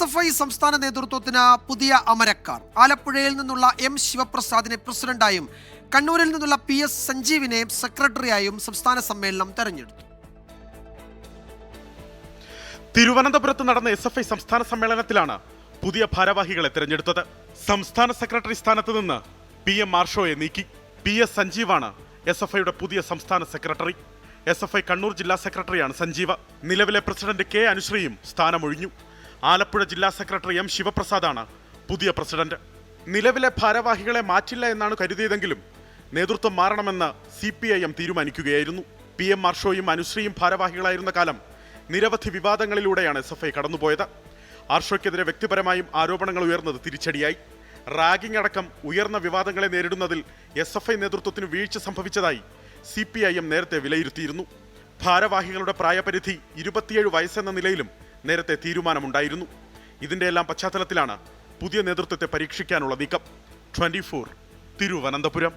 SFI സംസ്ഥാന നേതൃത്വത്തിന് പുതിയ അമരക്കാർ. ആലപ്പുഴയിൽ നിന്നുള്ള M ശിവപ്രസാദിനെ പ്രസിഡന്റായും കണ്ണൂരിൽ നിന്നുള്ള PS സഞ്ജീവിനെ സെക്രട്ടറിയായും സംസ്ഥാന സമ്മേളനം തെരഞ്ഞെടുത്തു. തിരുവനന്തപുരത്ത് നടന്ന SFI സംസ്ഥാന സമ്മേളനത്തിലാണ് പുതിയ ഭാരവാഹികളെ തെരഞ്ഞെടുത്തത്. സംസ്ഥാന സെക്രട്ടറി സ്ഥാനത്ത് നിന്ന് PM മാർഷോയെ നീക്കി. PS സഞ്ജീവാണ് SFIയുടെ പുതിയ സംസ്ഥാന സെക്രട്ടറി. SFI കണ്ണൂർ ജില്ലാ സെക്രട്ടറിയാണ് സഞ്ജീവ. നിലവിലെ പ്രസിഡന്റ് K അനുശ്രീയും സ്ഥാനമൊഴിഞ്ഞു. ആലപ്പുഴ ജില്ലാ സെക്രട്ടറി M ശിവപ്രസാദാണ് പുതിയ പ്രസിഡന്റ്. നിലവിലെ ഭാരവാഹികളെ മാറ്റില്ല എന്നാണ് കരുതിയതെങ്കിലും നേതൃത്വം മാറണമെന്ന് CPIM തീരുമാനിക്കുകയായിരുന്നു. PM മാർഷോയും അനുശ്രീയും ഭാരവാഹികളായിരുന്ന കാലം നിരവധി വിവാദങ്ങളിലൂടെയാണ് SFI കടന്നുപോയത്. ആർഷോയ്ക്കെതിരെ വ്യക്തിപരമായും ആരോപണങ്ങൾ ഉയർന്നത് തിരിച്ചടിയായി. റാഗിംഗ് അടക്കം ഉയർന്ന വിവാദങ്ങളെ നേരിടുന്നതിൽ SFI നേതൃത്വത്തിന് വീഴ്ച സംഭവിച്ചതായി CPIM നേരത്തെ വിലയിരുത്തിയിരുന്നു. ഭാരവാഹികളുടെ പ്രായപരിധി 27 വയസ്സെന്ന നിലയിലും നേരത്തെ തീരുമാനമുണ്ടായിരുന്നു. ഇതിന്റെ എല്ലാം പശ്ചാത്തലത്തിലാണ് പുതിയ നേതൃത്വത്തെ പരീക്ഷിക്കാനുള്ള നീക്കം. 24 തിരുവനന്തപുരം.